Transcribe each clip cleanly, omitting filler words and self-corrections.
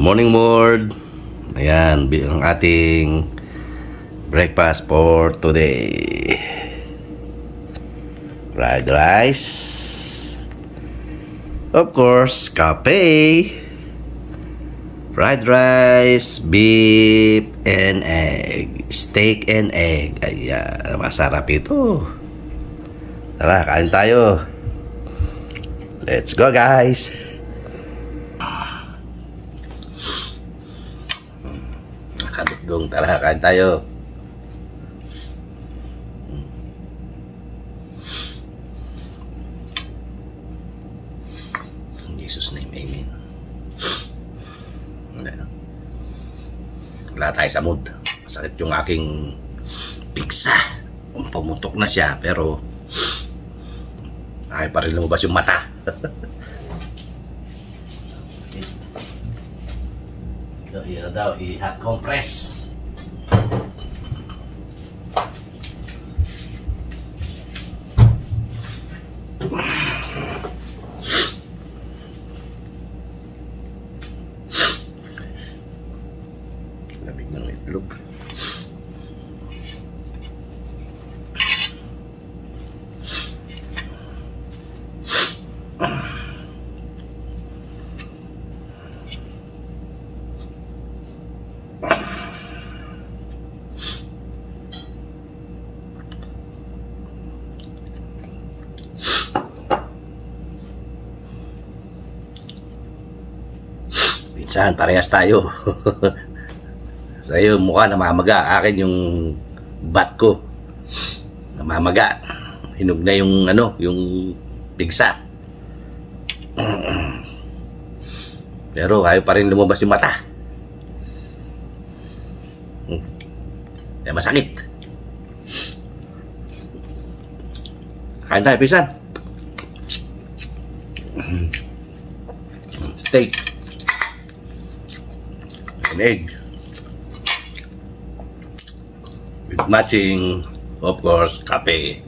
morning world. Ayan, ang ating breakfast for today. Fried rice. Of course, cafe. Fried rice, beef and egg. Steak and egg. Ayan, masarap ito. Tara, kain tayo. Let's go, guys. Nakadugdong, tara, kain tayo. In Jesus' name, amen. Wala tayo sa mood. Masakit yung aking pigsa. Pumutok na siya, pero ay pa rin lumabas yung mata. Ito daw, i-hot compress. Lamig ng itlog. Minsan, parehas tayo. Sa iyo, mukha namamaga. Akin yung bat ko. Namamaga. Hinog na yung, yung pigsa. Pero ayaw pa rin lumabas yung mata. Kaya masakit. Kain tayo, pisan. Steak. And egg. With matching, of course, kape.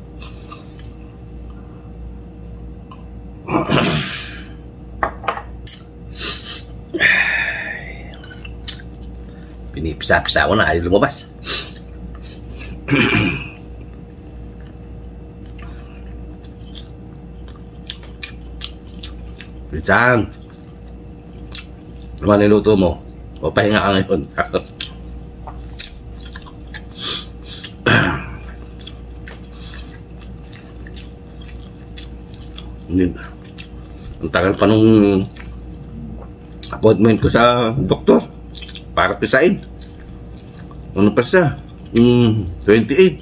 Pinipisa-pisa ko na, ayaw lumabas. Pisan, naman niluto mo? O pahinga ka ngayon? Ang tagal pa nung appointment ko sa doktor para pisain. Ano pa siya? 28.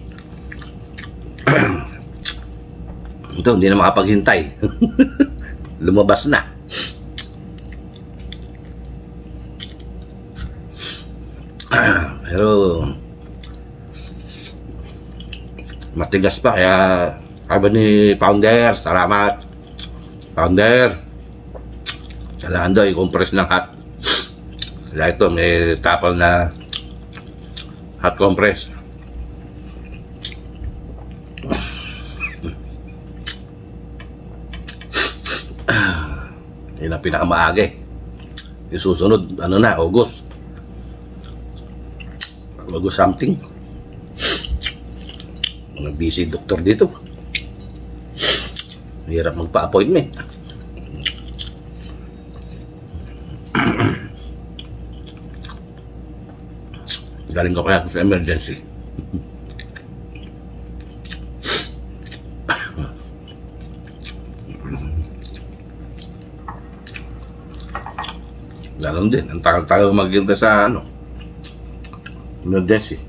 Ito, hindi na makapaghintay. Lumabas na. Pero matigas pa, kaya sabi ni Founder, salamat Founder, kailangan daw i-compress ng hot. Kaya ito, may tapal na hot compress. Yun ang pinakamaaga eh. Yung susunod, August something. Mga busy doktor dito. Hirap magpa-appointment. Galing ko kaya sa emergency. Ganon din. Ang tagal-tagal maghintay sa emergency.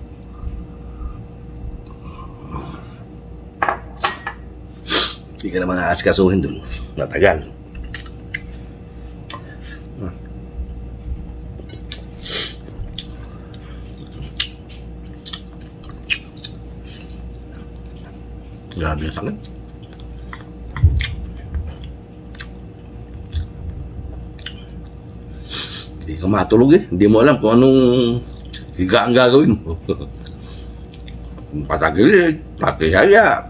Hindi ka naman aaskasuhin dun. Matagal. Grabe yung sakit. Hindi ka matulog eh. Hindi mo alam kung anong higa ang gagawin mo. Patagilid, patihaya,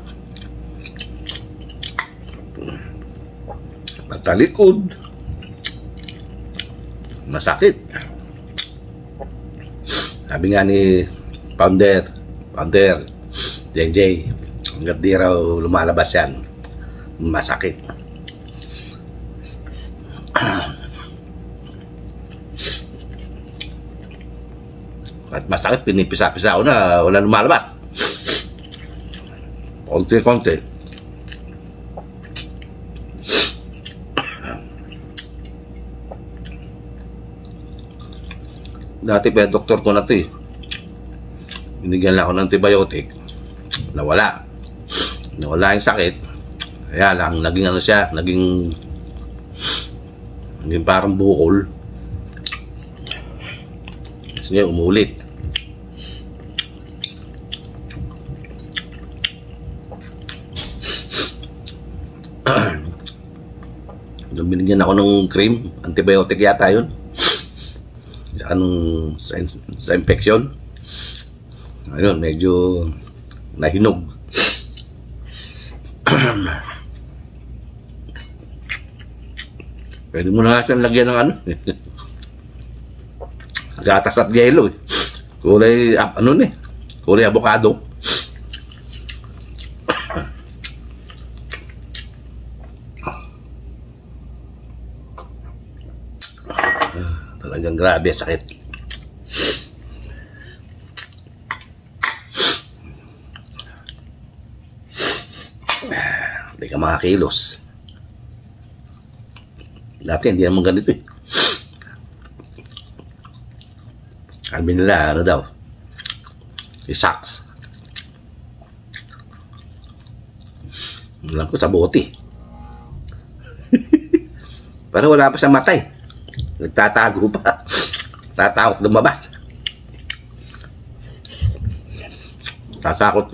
patalikod, masakit. Sabi nga ni Founder, JJ, hanggat di raw lumalabas yan, masakit. At masakit, pinipisa-pisa ko na wala lumalabas. Konti-konti. Dati pa doktor ko na ito eh. Binigyan lang ako ng antibiotic. Nawala yung sakit. Kaya lang, naging ano siya, naging parang bukol. Kasi niya umulit. Nung binigyan ako ng cream, antibiotic yata yun. Sa infection. Ayun, medyo nahinog. Pwede mo na nga siyang lagyan ng ano. Gatas at yelo eh. Kulay, kulay avocado. Talagang grabe, sakit. Hindi ka makakilos. Dati hindi naman ganito eh. Sabi nila, ano daw, isaks. Alam ko sa bote. Pero wala pa siyang matay. Nagtatago pa. Tatakot lumabas. Tatakot,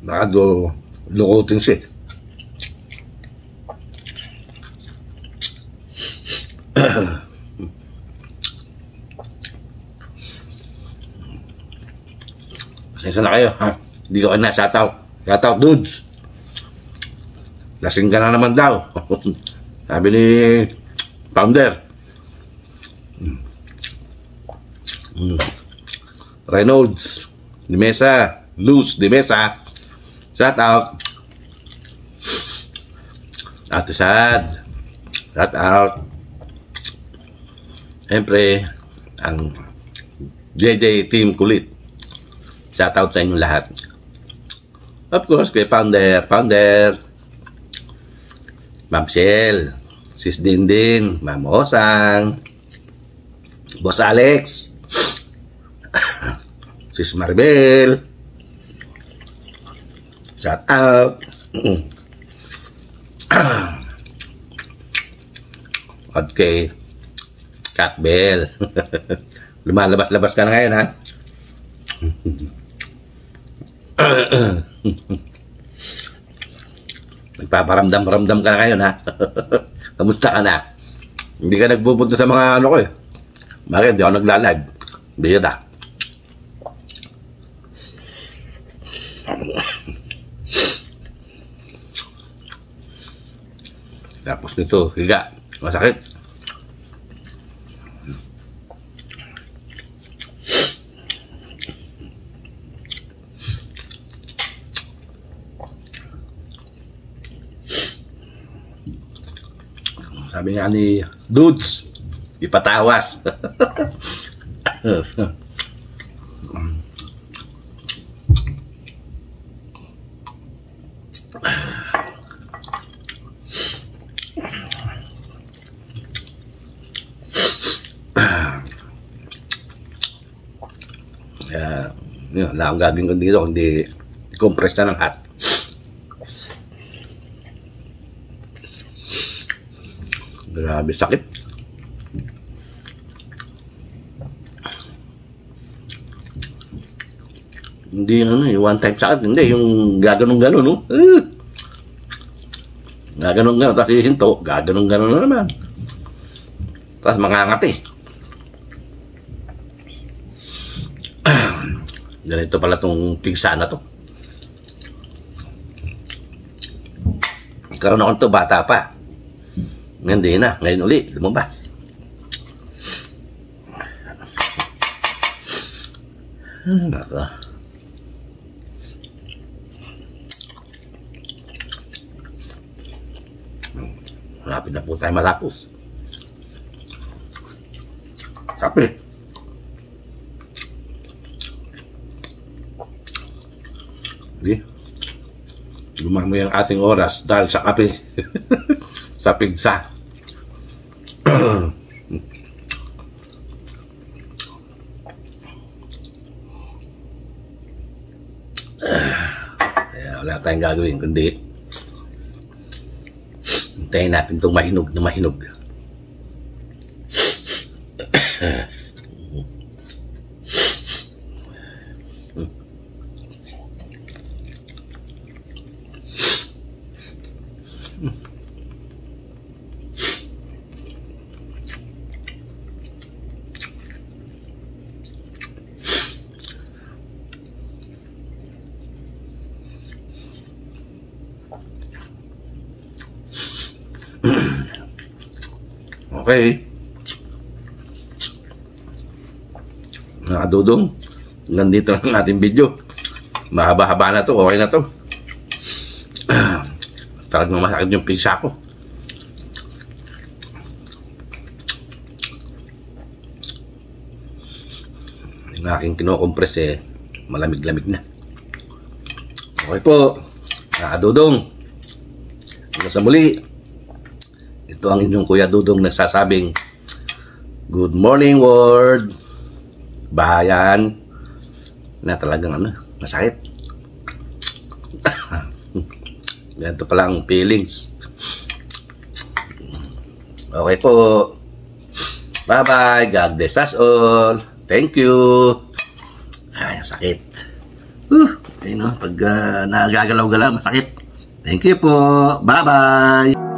baka lukutin siya. Pasensya na kayo, ha? Hindi ko na shoutout. Shoutout, dudes. Lasing ka na naman daw. Sabi ni Founder. Reynolds Di Mesa, Luz Di Mesa, shoutout. Ate Sad, shoutout. Siyempre, ang JJ Team Kulit, shoutout sa inyong lahat. Of course, kay Founder, Ma'am Shell, Sis Dindin, Ma'am Osang, Boss Alex, Sis Maribel, shoutout. At kay Cat Bell. Lumalabas-labas ka na ngayon, ha? Nagpaparamdam-ramdam ka na ngayon, ha? Kamusta ka na? Hindi ka nagpupunta sa mga ano ko eh. Bakit? Hindi ako nagla-live. Bida. Tapos nito, higa. Masakit. Sabi nga ni Dudes, ipatawas. Yun, wala akong gagawin ko dito kundi i-compress na ng hot. Grabe sakit. Hindi ano, yung one time sakit, hindi yung gaganong-ganon, no? Gaganong-ganon, tapos hihinto, gaganong-ganon na naman. Tapos mangangati. Ganito pala tong pigsa na to. Karoon ako to bata pa. Ngayon di na. Ngayon uli. Lumabas. Naka. Malapit na po tayo matapos. Kape. Sige. Lumamo yung ating oras dahil sa kape. Sa pigsa. Kaya wala tayong gagawin kundi hintayin natin itong mahinog na mahinog. Okay. Mga Dudong, hanggang dito lang ang ating video. Mahaba-haba na to, okay na to. Talagang masakit yung pigsa ko. Yung aking kinokompress malamig-lamig na. Okay po, mga Dudong. Hanggang sa muli. Ito ang inyong Kuya Dudong nagsasabing good morning world. Bayan na talagang masakit. Ganito pala ang feelings. Okay po. Bye bye. God bless us all. Thank you. Ay, sakit. Pag nagagalaw-galaw masakit. Thank you po. Bye bye.